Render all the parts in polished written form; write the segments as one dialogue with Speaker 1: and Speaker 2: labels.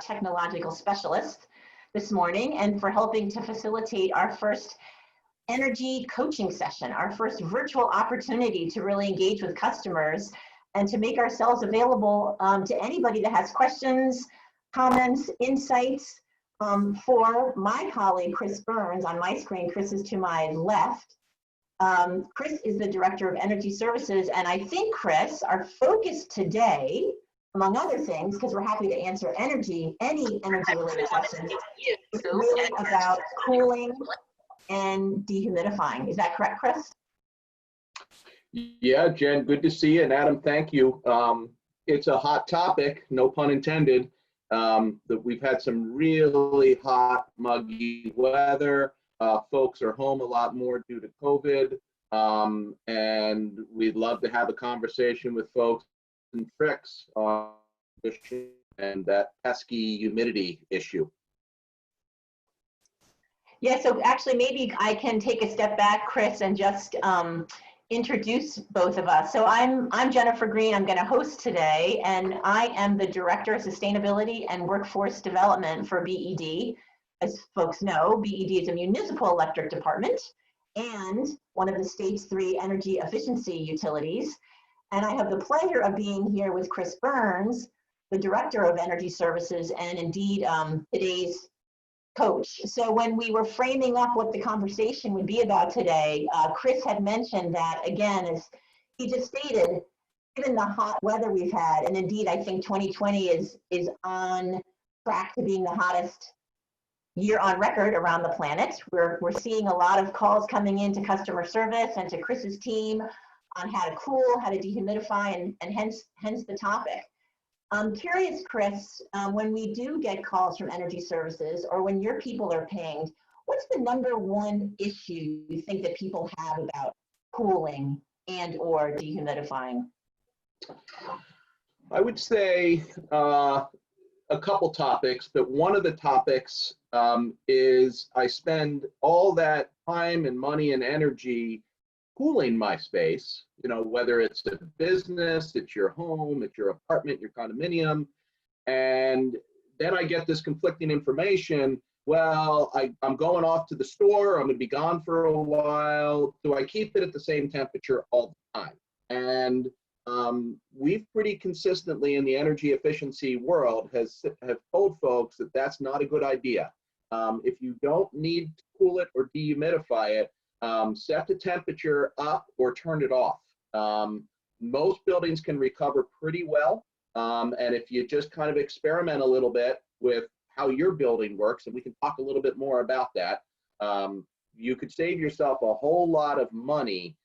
Speaker 1: technological specialist this morning and for helping to facilitate our first energy coaching session, our first virtual opportunity to really engage with customers and to make ourselves available to anybody that has questions, comments, insights. For my colleague, Chris Burns, on my screen, Chris is to my left. Chris is the Director of Energy Services, and I think, Chris, our focus today, among other things, because we're happy to answer any energy-related questions, is really about cooling and dehumidifying. Is that correct, Chris?
Speaker 2: Yeah, Jen, good to see you, and Adam, thank you. It's a hot topic, no pun intended. That we've had some really hot, muggy weather. Folks are home a lot more due to COVID, and we'd love to have a conversation with folks and tricks on and that pesky humidity issue.
Speaker 1: Yeah, so actually maybe I can take a step back, Chris, and just introduce both of us. So I'm Jennifer Green. I'm going to host today, and I am the Director of Sustainability and Workforce Development for BED. As folks know, BED is a municipal electric department and one of the state's 3 energy efficiency utilities. And I have the pleasure of being here with Chris Burns, the Director of Energy Services, and indeed today's coach. So when we were framing up what the conversation would be about today, Chris had mentioned that, again, as he just stated, given the hot weather we've had, and indeed I think 2020 is on track to being the hottest year on record around the planet. We're seeing a lot of calls coming into customer service and to Chris's team on how to cool, how to dehumidify, and hence the topic. I'm curious, Chris, when we do get calls from energy services or when your people are pinged, what's the #1 issue you think that people have about cooling and or dehumidifying?
Speaker 2: I would say a couple topics, but one of the topics is I spend all that time and money and energy cooling my space, you know, whether it's a business, it's your home, it's your apartment, your condominium, and then I get this conflicting information. Well, I'm going off to the store, I'm gonna be gone for a while. Do I keep it at the same temperature all the time? And we've pretty consistently in the energy efficiency world have told folks that that's not a good idea. If you don't need to cool it or dehumidify it, set the temperature up or turn it off. Most buildings can recover pretty well, and if you just kind of experiment a little bit with how your building works, and we can talk a little bit more about that, you could save yourself a whole lot of money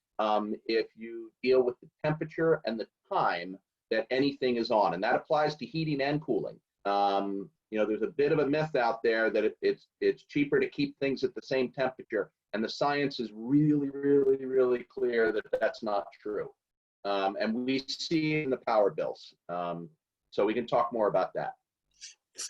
Speaker 2: if you deal with the temperature and the time that anything is on, and that applies to heating and cooling. You know, there's a bit of a myth out there that it's cheaper to keep things at the same temperature, and the science is really, really, really clear that that's not true. And we see in the power bills. So we can talk more about that.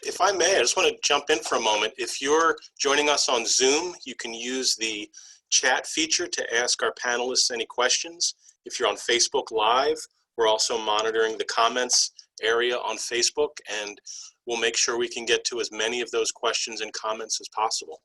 Speaker 3: If I may, I just want to jump in for a moment. If you're joining us on Zoom, you can use the chat feature to ask our panelists any questions. If you're on Facebook Live, we're also monitoring the comments area on Facebook, and we'll make sure we can get to as many of those questions and comments as possible.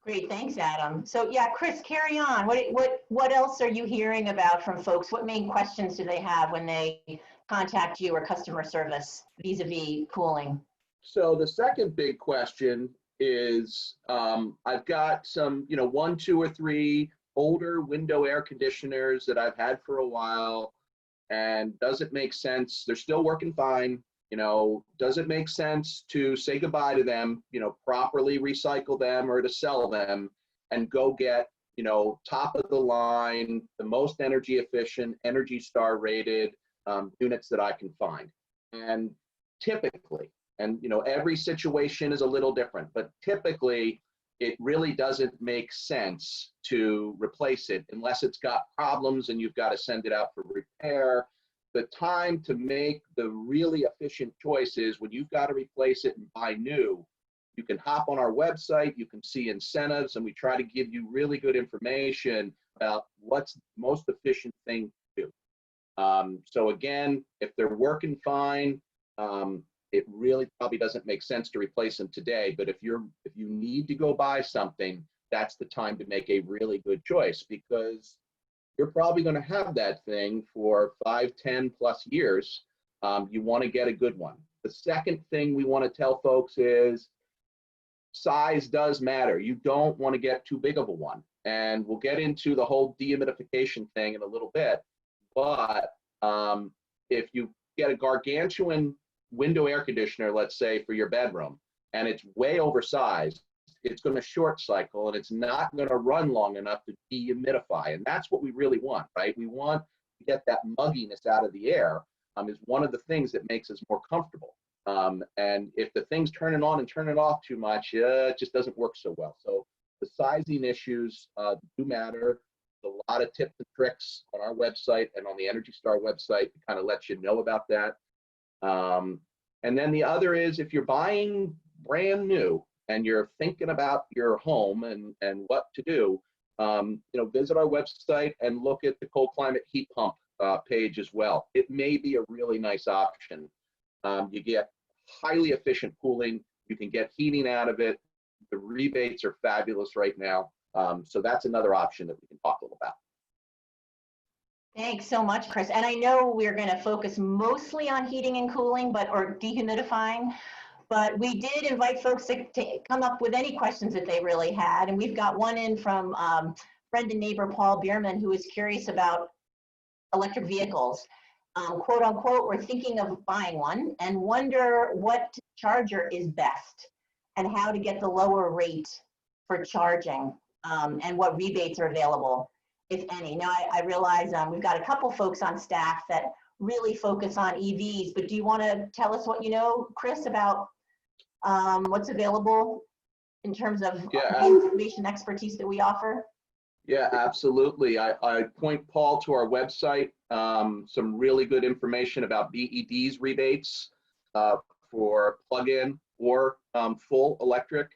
Speaker 1: Great, thanks, Adam. So yeah, Chris, carry on. What else are you hearing about from folks? What main questions do they have when they contact you or customer service vis-a-vis cooling?
Speaker 2: So the second big question is, I've got some, 1, 2, or 3 older window air conditioners that I've had for a while, and does it make sense? They're still working fine. Does it make sense to say goodbye to them, properly recycle them or to sell them and go get, top of the line, the most energy efficient, Energy Star rated units that I can find? And typically, and every situation is a little different, but typically it really doesn't make sense to replace it unless it's got problems and you've got to send it out for repair. The time to make the really efficient choice is when you've got to replace it and buy new. You can hop on our website, you can see incentives, and we try to give you really good information about what's the most efficient thing to do. So again, if they're working fine, it really probably doesn't make sense to replace them today. But if you need to go buy something, that's the time to make a really good choice, because you're probably going to have that thing for 5, 10 plus years. You want to get a good one. The second thing we want to tell folks is size does matter. You don't want to get too big of a one. And we'll get into the whole dehumidification thing in a little bit. But if you get a gargantuan window air conditioner, let's say for your bedroom, and it's way oversized, it's going to short cycle and it's not going to run long enough to dehumidify. And that's what we really want, right? We want to get that mugginess out of the air, is one of the things that makes us more comfortable. And if the thing's turning on and turning off too much, it just doesn't work so well. So the sizing issues do matter. There's a lot of tips and tricks on our website and on the Energy Star website to kind of let you know about that. And then the other is, if you're buying brand new and you're thinking about your home and what to do, visit our website and look at the cold climate heat pump page as well. It may be a really nice option. You get highly efficient cooling. You can get heating out of it. The rebates are fabulous right now. So that's another option that we can talk a little about.
Speaker 1: Thanks so much, Chris. And I know we're going to focus mostly on heating and cooling, or dehumidifying, but we did invite folks to come up with any questions that they really had. And we've got one in from friend and neighbor Paul Bierman, who is curious about electric vehicles. Quote unquote, we're thinking of buying one and wonder what charger is best and how to get the lower rate for charging, and what rebates are available, if any. Now, I realize we've got a couple folks on staff that really focus on EVs, but do you want to tell us what you know, Chris, about what's available in terms of the information expertise that we offer?
Speaker 2: Yeah, absolutely. I point Paul to our website, some really good information about BED's rebates for plug-in or full electric.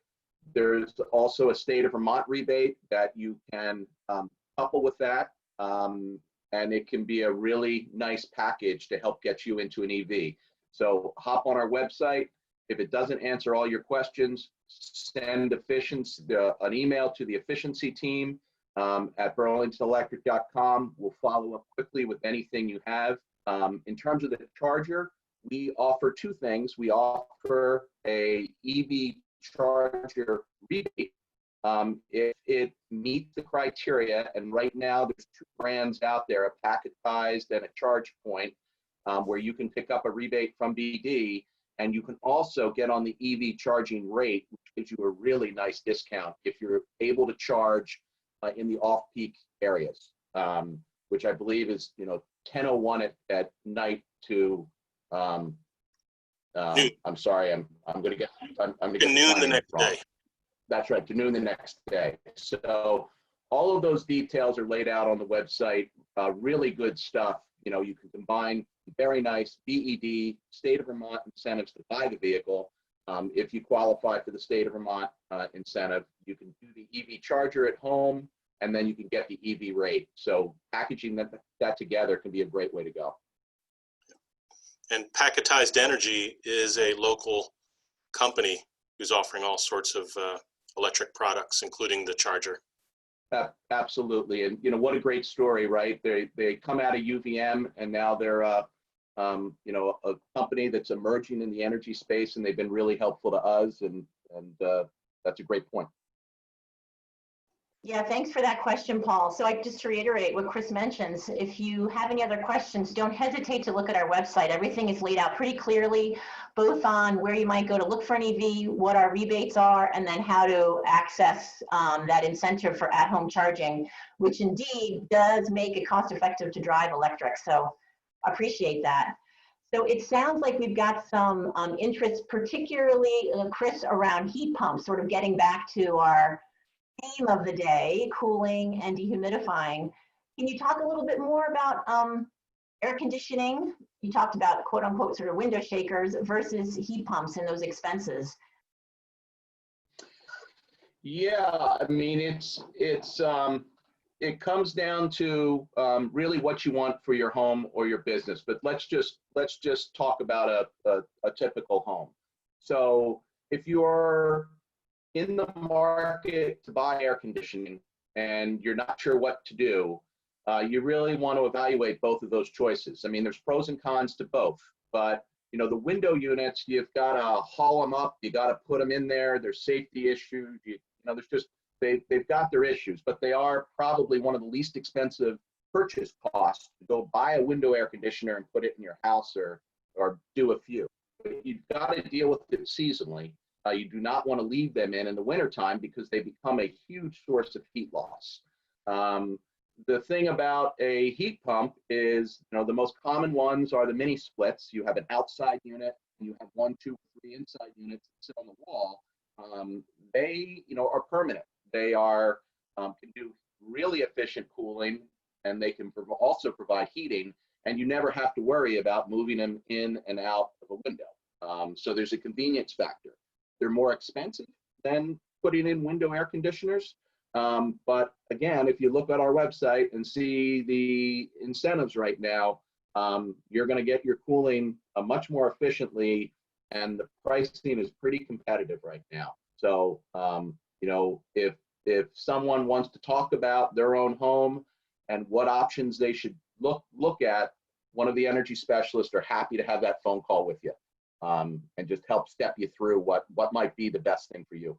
Speaker 2: There's also a state of Vermont rebate that you can couple with that, and it can be a really nice package to help get you into an EV. So hop on our website. If it doesn't answer all your questions, send an email to the efficiency team at burlingtonelectric.com. We'll follow up quickly with anything you have. In terms of the charger, we offer two things. We offer a EV charger rebate if it meets the criteria, and right now there's 2 brands out there, a packetized and a charge point, where you can pick up a rebate from BD, and you can also get on the EV charging rate, which gives you a really nice discount if you're able to charge in the off-peak areas, which I believe is 10:01 at night to I'm sorry, I'm going to get
Speaker 3: noon the next day.
Speaker 2: That's right, to noon the next day. So all of those details are laid out on the website. Really good stuff. You can combine very nice BED, state of Vermont incentives to buy the vehicle. If you qualify for the state of Vermont incentive, you can do the EV charger at home, and then you can get the EV rate. So packaging that together can be a great way to go.
Speaker 3: And Packetized Energy is a local company who's offering all sorts of electric products, including the charger.
Speaker 2: Absolutely. And what a great story, right? They come out of UVM, and now they're a company that's emerging in the energy space, and they've been really helpful to us, and that's a great point.
Speaker 1: Yeah, thanks for that question, Paul. So just to reiterate what Chris mentions, if you have any other questions, don't hesitate to look at our website. Everything is laid out pretty clearly, both on where you might go to look for an EV, what our rebates are, and then how to access that incentive for at-home charging, which indeed does make it cost-effective to drive electric. So appreciate that. So it sounds like we've got some interest, particularly, Chris, around heat pumps, sort of getting back to our theme of the day, cooling and dehumidifying. Can you talk a little bit more about air conditioning? You talked about quote unquote sort of window shakers versus heat pumps and those expenses.
Speaker 2: Yeah, I mean, it's it comes down to really what you want for your home or your business. But let's just talk about a typical home. So if you're in the market to buy air conditioning and you're not sure what to do, you really want to evaluate both of those choices. I mean, there's pros and cons to both, but you know, the window units, you've got to haul them up, you got to put them in there. There's safety issues. You know, there's just they've got their issues, but they are probably one of the least expensive purchase costs to go buy a window air conditioner and put it in your house or do a few. But you've got to deal with it seasonally. You do not want to leave them in the wintertime because they become a huge source of heat loss. The thing about a heat pump is, you know, the most common ones are the mini splits. You have an outside unit, and you have 1, 2, 3 inside units that sit on the wall. They, you know, are permanent. They are can do really efficient cooling, and they can also provide heating, and you never have to worry about moving them in and out of a window. So there's a convenience factor. They're more expensive than putting in window air conditioners. But again, if you look at our website and see the incentives right now, you're going to get your cooling much more efficiently, and the pricing is pretty competitive right now. So, you know, if someone wants to talk about their own home and what options they should look at, one of the energy specialists are happy to have that phone call with you, and just help step you through what might be the best thing for you.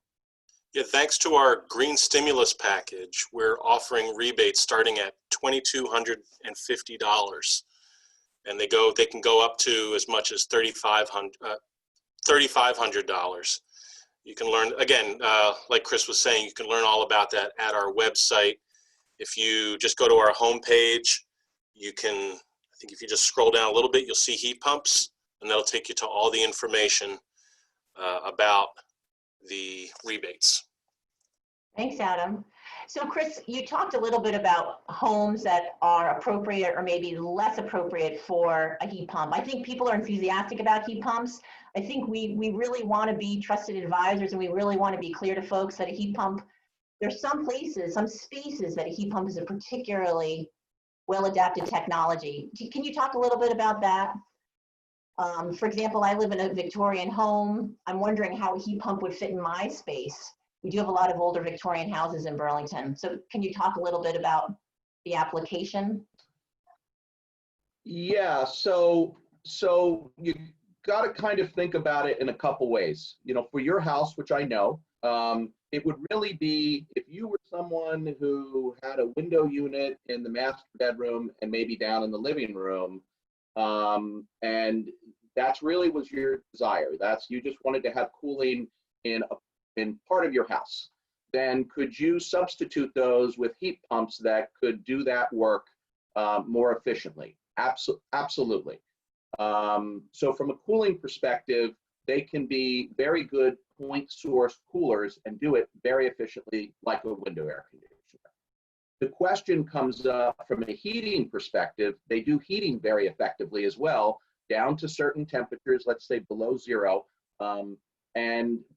Speaker 3: Yeah, thanks to our green stimulus package, we're offering rebates starting at $2,250, and they can go up to as much as $3,500. You can learn, again, like Chris was saying, you can learn all about that at our website. If you just go to our homepage, you can, I think if you just scroll down a little bit, you'll see heat pumps, and that'll take you to all the information about the rebates.
Speaker 1: Thanks, Adam. So Chris, you talked a little bit about homes that are appropriate or maybe less appropriate for a heat pump. I think people are enthusiastic about heat pumps. I think we really want to be trusted advisors, and we really want to be clear to folks that a heat pump, there's some places, some spaces that a heat pump is a particularly well-adapted technology. Can you talk a little bit about that? For example, I live in a Victorian home. I'm wondering how a heat pump would fit in my space. We do have a lot of older Victorian houses in Burlington. So can you talk a little bit about the application?
Speaker 2: Yeah, so you got to kind of think about it in a couple ways. You know, for your house, which I know, it would really be if you were someone who had a window unit in the master bedroom and maybe down in the living room, and that's really was your desire. That's, you just wanted to have cooling in part of your house. Then could you substitute those with heat pumps that could do that work more efficiently? Absolutely. So from a cooling perspective, they can be very good point source coolers and do it very efficiently like a window air conditioner. The question comes up from a heating perspective. They do heating very effectively as well, down to certain temperatures, let's say below 0,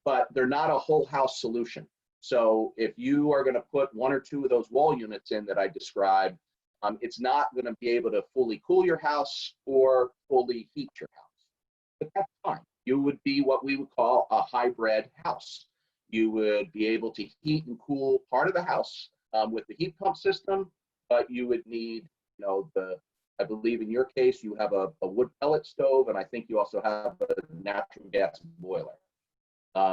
Speaker 2: but they're not a whole house solution. So if you are going to put 1 or 2 of those wall units in that I described, it's not going to be able to fully cool your house or fully heat your house. But that's fine. You would be what we would call a hybrid house. You would be able to heat and cool part of the house with the heat pump system, but you would need, you know, I believe in your case, you have a wood pellet stove, and I think you also have a natural gas boiler.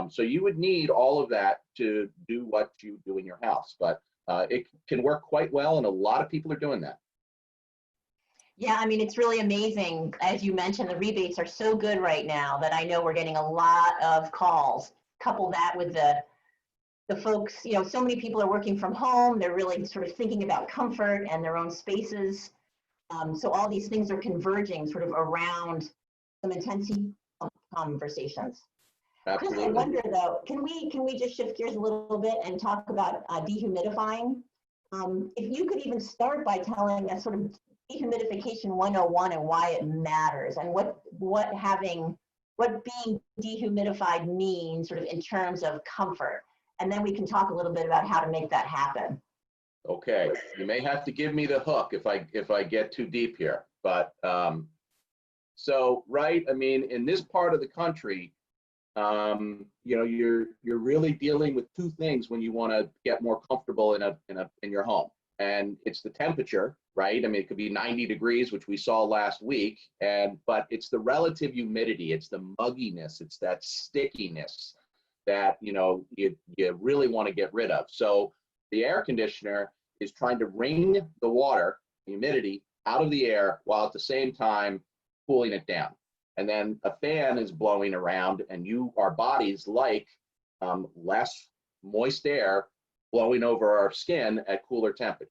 Speaker 2: So you would need all of that to do what you do in your house, but it can work quite well, and a lot of people are doing that.
Speaker 1: Yeah, I mean, it's really amazing. As you mentioned, the rebates are so good right now that I know we're getting a lot of calls. Couple that with the folks, you know, so many people are working from home. They're really sort of thinking about comfort and their own spaces. So all these things are converging sort of around some intense conversations.
Speaker 2: Absolutely.
Speaker 1: Chris, I wonder though, can we just shift gears a little bit and talk about dehumidifying? If you could even start by telling us sort of dehumidification 101 and why it matters, and what being dehumidified means sort of in terms of comfort. And then we can talk a little bit about how to make that happen.
Speaker 2: Okay, you may have to give me the hook if I get too deep here, but so right, I mean, in this part of the country, you know, you're really dealing with two things when you want to get more comfortable in your home, and it's the temperature, right? I mean, it could be 90 degrees, which we saw last week, but it's the relative humidity, it's the mugginess, it's that stickiness that you really want to get rid of. So the air conditioner is trying to wring the water, humidity, out of the air while at the same time cooling it down. And then a fan is blowing around, and our bodies like less moist air blowing over our skin at cooler temperatures.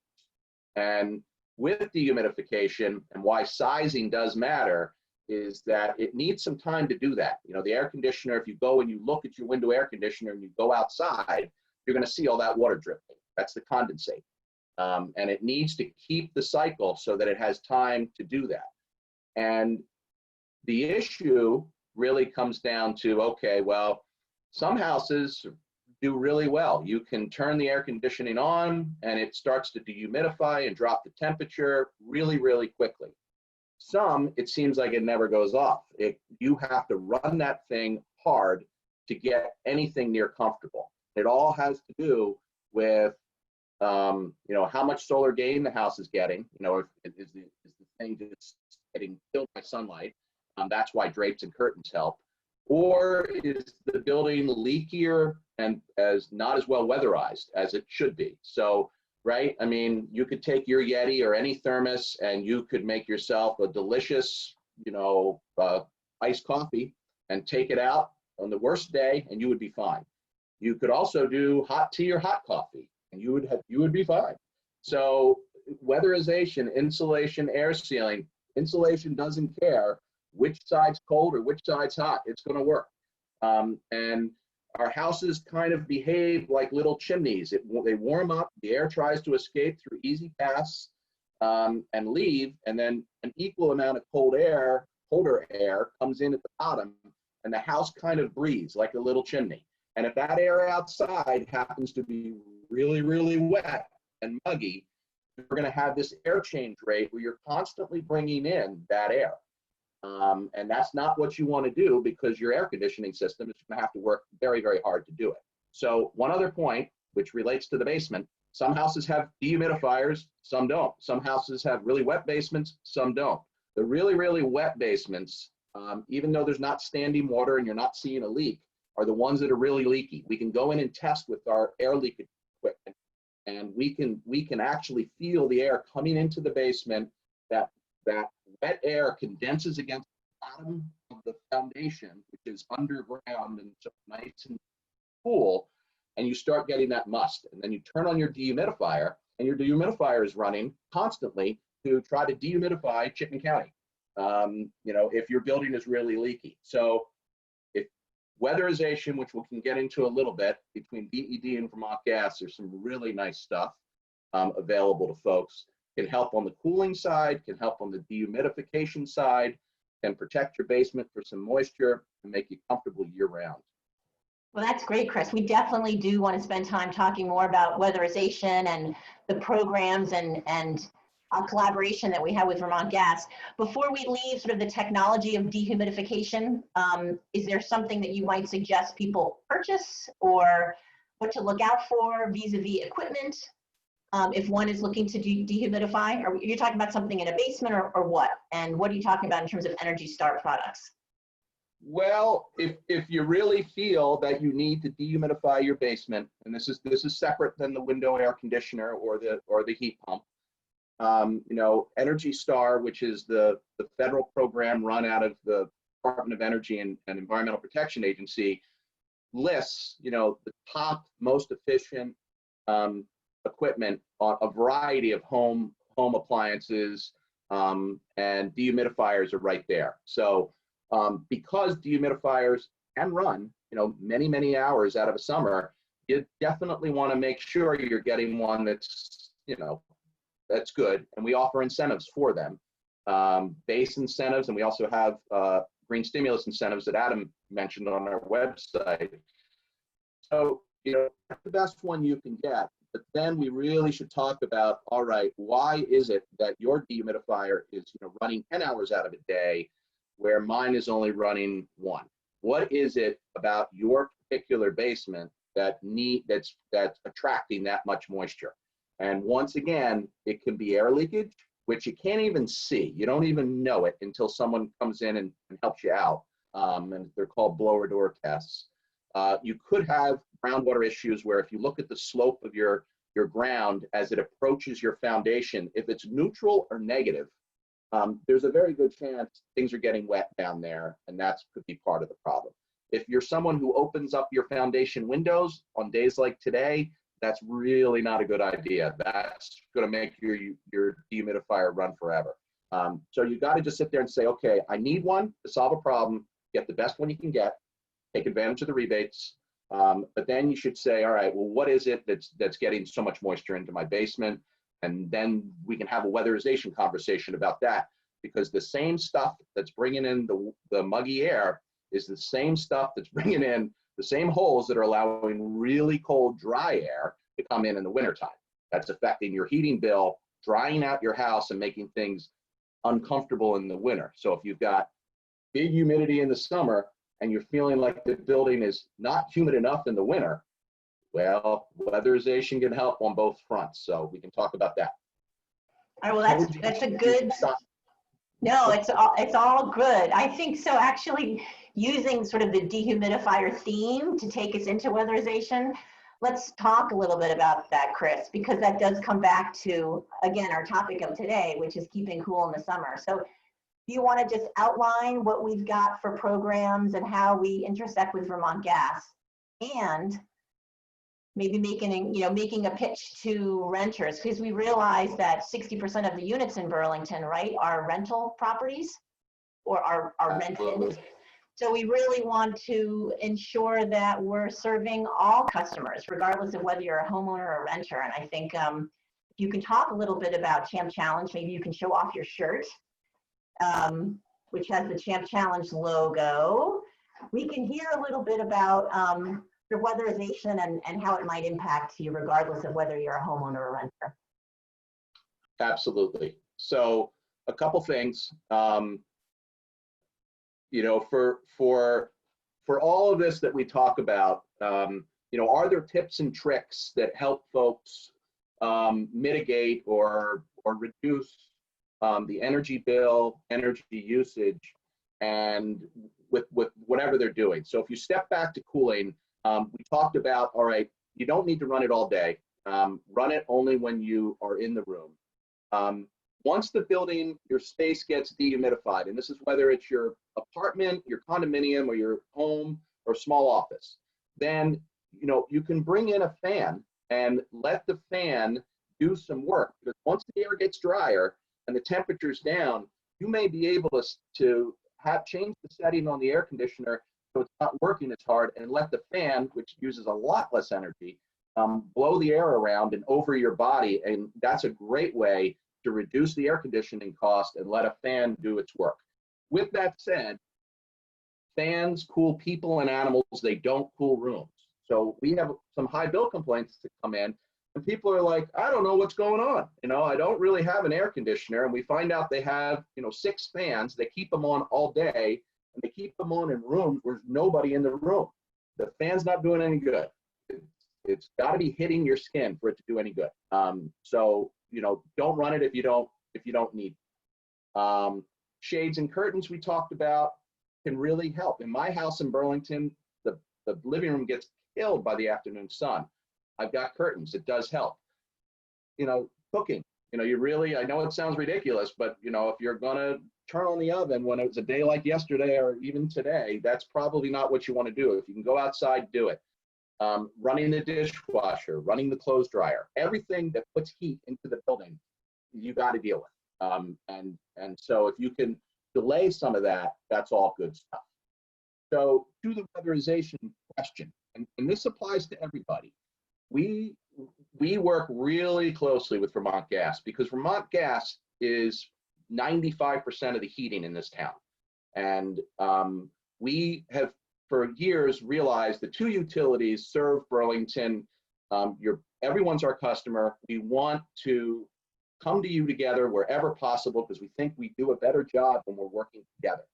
Speaker 2: And with dehumidification, and why sizing does matter, is that it needs some time to do that. You know, the air conditioner, if you go and you look at your window air conditioner and you go outside, you're going to see all that water dripping. That's the condensate. And it needs to keep the cycle so that it has time to do that. And the issue really comes down to, okay, well, some houses do really well. You can turn the air conditioning on and it starts to dehumidify and drop the temperature really, really quickly. Some, it seems like it never goes off. You have to run that thing hard to get anything near comfortable. It all has to do with you know, how much solar gain the house is getting. You know, is the thing just getting killed by sunlight? That's why drapes and curtains help. Or is the building leakier and not as well weatherized as it should be? So, right, I mean, you could take your Yeti or any thermos and you could make yourself a delicious, you know, iced coffee and take it out on the worst day and you would be fine. You could also do hot tea or hot coffee and you would be fine. So weatherization, insulation, air sealing, insulation doesn't care which side's cold or which side's hot, it's going to work. And our houses kind of behave like little chimneys. They warm up, the air tries to escape through easy pass and leave, and then an equal amount of colder air comes in at the bottom, and the house kind of breathes like a little chimney. And if that air outside happens to be really, really wet and muggy, you're going to have this air change rate where you're constantly bringing in that air. And that's not what you want to do, because your air conditioning system is going to have to work very, very hard to do it. So one other point, which relates to the basement, some houses have dehumidifiers, some don't. Some houses have really wet basements, some don't. The really, really wet basements, even though there's not standing water and you're not seeing a leak, are the ones that are really leaky. We can go in and test with our air leakage equipment, and we can actually feel the air coming into the basement. That wet air condenses against the bottom of the foundation, which is underground and so nice and cool, and you start getting that must. And then you turn on your dehumidifier, and your dehumidifier is running constantly to try to dehumidify Chittenden County, you know, if your building is really leaky. So if weatherization, which we can get into a little bit, between DED and Vermont Gas, there's some really nice stuff available to folks. Can help on the cooling side, can help on the dehumidification side, can protect your basement for some moisture and make you comfortable year round.
Speaker 1: Well, that's great, Chris. We definitely do want to spend time talking more about weatherization and the programs and collaboration that we have with Vermont Gas. Before we leave sort of the technology of dehumidification, is there something that you might suggest people purchase or what to look out for vis-a-vis equipment? If one is looking to dehumidify, are you talking about something in a basement or what? And what are you talking about in terms of Energy Star products?
Speaker 2: Well, if you really feel that you need to dehumidify your basement, and this is separate than the window air conditioner or the heat pump, you know, Energy Star, which is the federal program run out of the Department of Energy and Environmental Protection Agency, lists, you know, the top most efficient equipment on a variety of home appliances, and dehumidifiers are right there. So because dehumidifiers can run, you know, many hours out of a summer, you definitely want to make sure you're getting one that's, you know, that's good. And we offer incentives for them, base incentives, and we also have green stimulus incentives that Adam mentioned on our website. So, you know, the best one you can get. But then we really should talk about, all right, why is it that your dehumidifier is running 10 hours out of a day where mine is only running 1? What is it about your particular basement that's attracting that much moisture? And once again, it can be air leakage, which you can't even see. You don't even know it until someone comes in and helps you out. And they're called blower door tests. You could have groundwater issues where if you look at the slope of your ground as it approaches your foundation, if it's neutral or negative, there's a very good chance things are getting wet down there, and that could be part of the problem. If you're someone who opens up your foundation windows on days like today, that's really not a good idea. That's going to make your dehumidifier run forever. So you got to just sit there and say, okay, I need one to solve a problem. Get the best one you can get. Take advantage of the rebates. But then you should say, all right, well, what is it that's getting so much moisture into my basement? And then we can have a weatherization conversation about that, because the same stuff that's bringing in the muggy air is the same stuff that's bringing in the same holes that are allowing really cold, dry air to come in the wintertime. That's affecting your heating bill, drying out your house and making things uncomfortable in the winter. So if you've got big humidity in the summer and you're feeling like the building is not humid enough in the winter, well, weatherization can help on both fronts. So we can talk about that.
Speaker 1: All right, well, that's a good, no, it's all good. I think so. Actually, using sort of the dehumidifier theme to take us into weatherization, let's talk a little bit about that, Chris, because that does come back to, again, our topic of today, which is keeping cool in the summer. So do you want to just outline what we've got for programs and how we intersect with Vermont Gas, and maybe making a pitch to renters, because we realize that 60% of the units in Burlington, right, are rental properties or are rented. So we really want to ensure that we're serving all customers, regardless of whether you're a homeowner or a renter. And I think if you can talk a little bit about Champ Challenge, maybe you can show off your shirt, which has the Champ Challenge logo. We can hear a little bit about the weatherization and how it might impact you, regardless of whether you're a homeowner or a renter.
Speaker 2: Absolutely. So a couple things. For all of this that we talk about, are there tips and tricks that help folks mitigate or reduce the energy bill, energy usage, and with whatever they're doing? So if you step back to cooling, we talked about, all right, you don't need to run it all day. Run it only when you are in the room. Once the building, your space gets dehumidified, and this is whether it's your apartment, your condominium, or your home or small office, then you can bring in a fan and let the fan do some work. Because once the air gets drier and the temperature's down, you may be able to change the setting on the air conditioner so it's not working as hard, and let the fan, which uses a lot less energy, blow the air around and over your body. And that's a great way to reduce the air conditioning cost and let a fan do its work. With that said, fans cool people and animals, they don't cool rooms. So we have some high bill complaints that come in, and people are like, I don't know what's going on. I don't really have an air conditioner. And we find out they have, 6 fans. They keep them on all day, and they keep them on in rooms where there's nobody in the room. The fan's not doing any good. It's got to be hitting your skin for it to do any good. So don't run it if you don't need. Shades and curtains we talked about can really help. In my house in Burlington, the living room gets killed by the afternoon sun. I've got curtains. It does help. Cooking. I know it sounds ridiculous, but if you're gonna turn on the oven when it's a day like yesterday or even today, that's probably not what you want to do. If you can go outside, do it. Running the dishwasher, running the clothes dryer, everything that puts heat into the building, you got to deal with. And so if you can delay some of that, that's all good stuff. So to the weatherization question, and this applies to everybody. We work really closely with Vermont Gas, because Vermont Gas is 95% of the heating in this town. And we have for years realized the 2 utilities serve Burlington Everyone's our customer. We want to come to you together wherever possible because we think we do a better job when we're working together.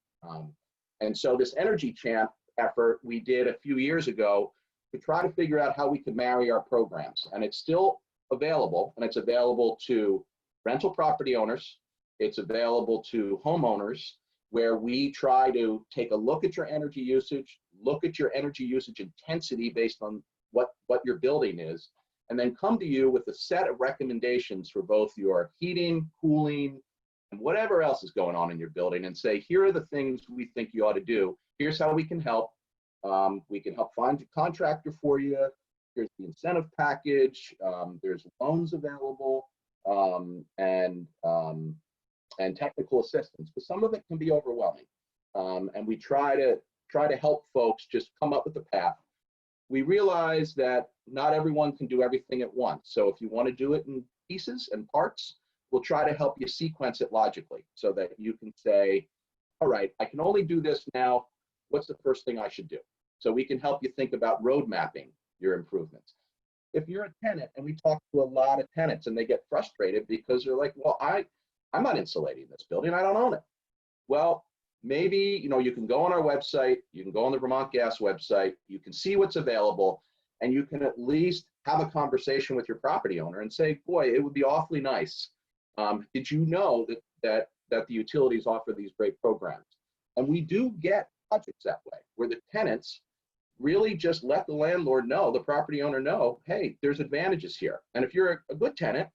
Speaker 2: And so this Energy Champ effort we did a few years ago to try to figure out how we could marry our programs. And it's still available, and it's available to rental property owners. It's available to homeowners, where we try to take a look at your energy usage, look at your energy usage intensity based on what your building is, and then come to you with a set of recommendations for both your heating, cooling, and whatever else is going on in your building, and say, here are the things we think you ought to do. Here's how we can help. We can help find a contractor for you. Here's the incentive package. There's loans available, and technical assistance. But some of it can be overwhelming, and we try to help folks just come up with a path. We realize that not everyone can do everything at once. So if you want to do it in pieces and parts, we'll try to help you sequence it logically so that you can say, all right, I can only do this now. What's the first thing I should do? So we can help you think about road mapping your improvements. If you're a tenant, and we talk to a lot of tenants and they get frustrated because they're like, well, I'm not insulating this building. I don't own it. Well, maybe, you can go on our website, you can go on the Vermont Gas website, you can see what's available, and you can at least have a conversation with your property owner and say, boy, it would be awfully nice. Did you know that the utilities offer these great programs? And we do get projects that way, where the tenants really just let the landlord know, the property owner know, hey, there's advantages here. And if you're a good tenant,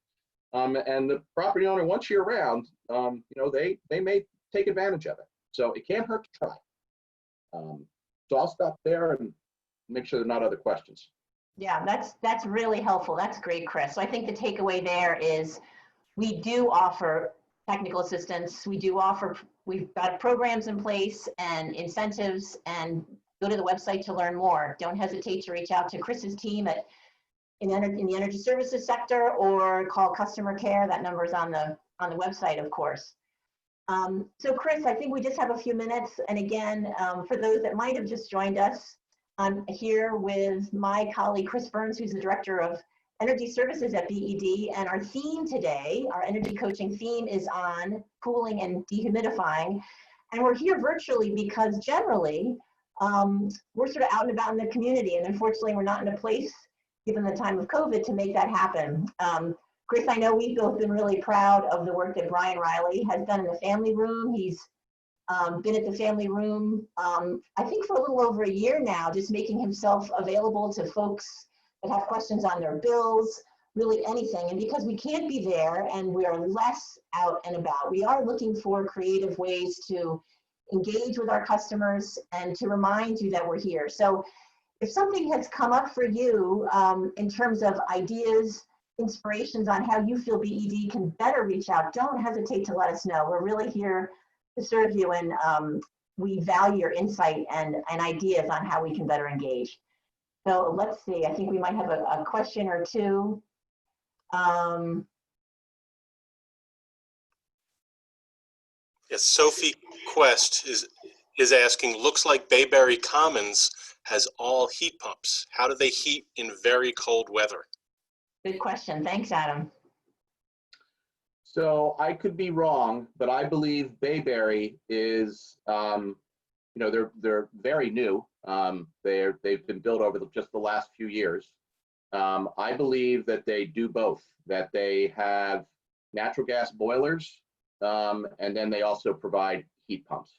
Speaker 2: and the property owner wants you around, they may take advantage of it. So it can't hurt to try. So I'll stop there and make sure there are not other questions.
Speaker 1: Yeah, that's really helpful. That's great, Chris. So I think the takeaway there is we do offer technical assistance. We've got programs in place and incentives, and go to the website to learn more. Don't hesitate to reach out to Chris's team in the energy services sector, or call customer care. That number is on the website, of course. So Chris, I think we just have a few minutes. And again, for those that might have just joined us, I'm here with my colleague, Chris Burns, who's the Director of Energy Services at BED. And our theme today, our energy coaching theme, is on cooling and dehumidifying. And we're here virtually because generally, we're sort of out and about in the community. And unfortunately, we're not in a place, given the time of COVID, to make that happen. Chris, I know we've both been really proud of the work that Brian Riley has done in the family room. He's been at the family room, I think for a little over a year now, just making himself available to folks that have questions on their bills, really anything. And because we can't be there and we're less out and about, we are looking for creative ways to engage with our customers and to remind you that we're here. So if something has come up for you in terms of ideas, inspirations on how you feel BED can better reach out, don't hesitate to let us know. We're really here to serve you, and we value your insight and ideas on how we can better engage. So let's see, I think we might have a question or two.
Speaker 3: Yes, Sophie Quest is asking, looks like Bayberry Commons has all heat pumps. How do they heat in very cold weather?
Speaker 1: Good question. Thanks, Adam.
Speaker 2: So I could be wrong, but I believe Bayberry is, they're very new. They've been built over just the last few years. I believe that they do both, that they have natural gas boilers, and then they also provide heat pumps.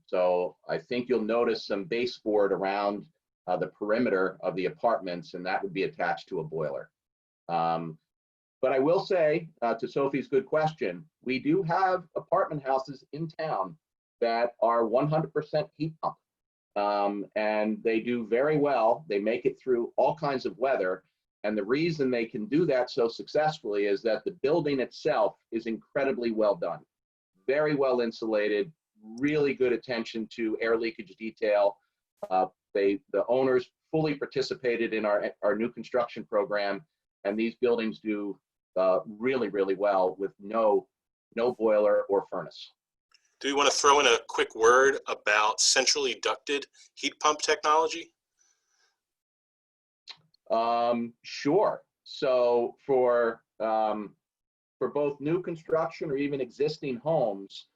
Speaker 2: So I think you'll notice some baseboard around the perimeter of the apartments, and that would be attached to a boiler. But I will say, to Sophie's good question, we do have apartment houses in town that are 100% heat pump, and they do very well. They make it through all kinds of weather. And the reason they can do that so successfully is that the building itself is incredibly well done, very well insulated, really good attention to air leakage detail. The owners fully participated in our new construction program, and these buildings do really, really well with no boiler or furnace.
Speaker 3: Do you want to throw in a quick word about centrally ducted heat pump technology?
Speaker 2: Sure. So for both new construction or even existing homes,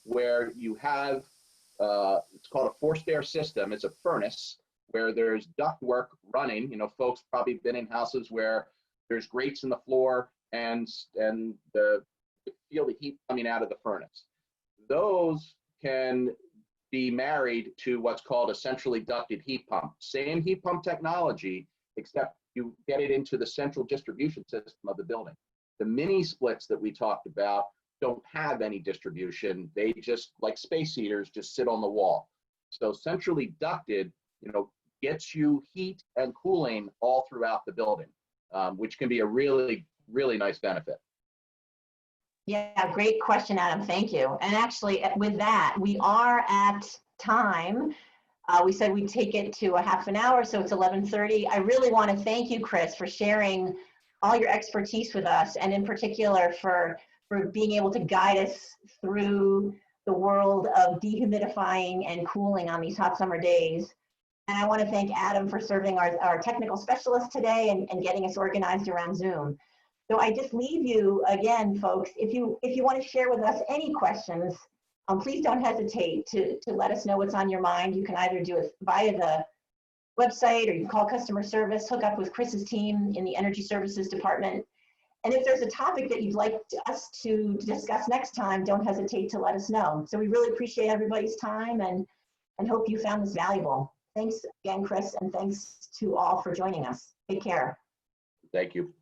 Speaker 2: where you have, it's called a forced air system. It's a furnace where there's ductwork running. You know, folks probably been in houses where there's grates in the floor and you feel the heat coming out of the furnace. Those can be married to what's called a centrally ducted heat pump. Same heat pump technology, except you get it into the central distribution system of the building. The mini splits that we talked about don't have any distribution. They just, like space heaters, just sit on the wall. So centrally ducted, you know, gets you heat and cooling all throughout the building, which can be a really, really nice benefit.
Speaker 1: Yeah, great question, Adam. Thank you. And actually, with that, we are at time. We said we'd take it to a half an hour, so it's 11:30. I really want to thank you, Chris, for sharing all your expertise with us, and in particular for being able to guide us through the world of dehumidifying and cooling on these hot summer days. And I want to thank Adam for serving our technical specialist today and getting us organized around Zoom. So I just leave you again, folks, if you want to share with us any questions, please don't hesitate to let us know what's on your mind. You can either do it via the website, or you can call customer service, hook up with Chris's team in the Energy Services Department. And if there's a topic that you'd like us to discuss next time, don't hesitate to let us know. So we really appreciate everybody's time and hope you found this valuable. Thanks again, Chris, and thanks to all for joining us. Take care.
Speaker 2: Thank you.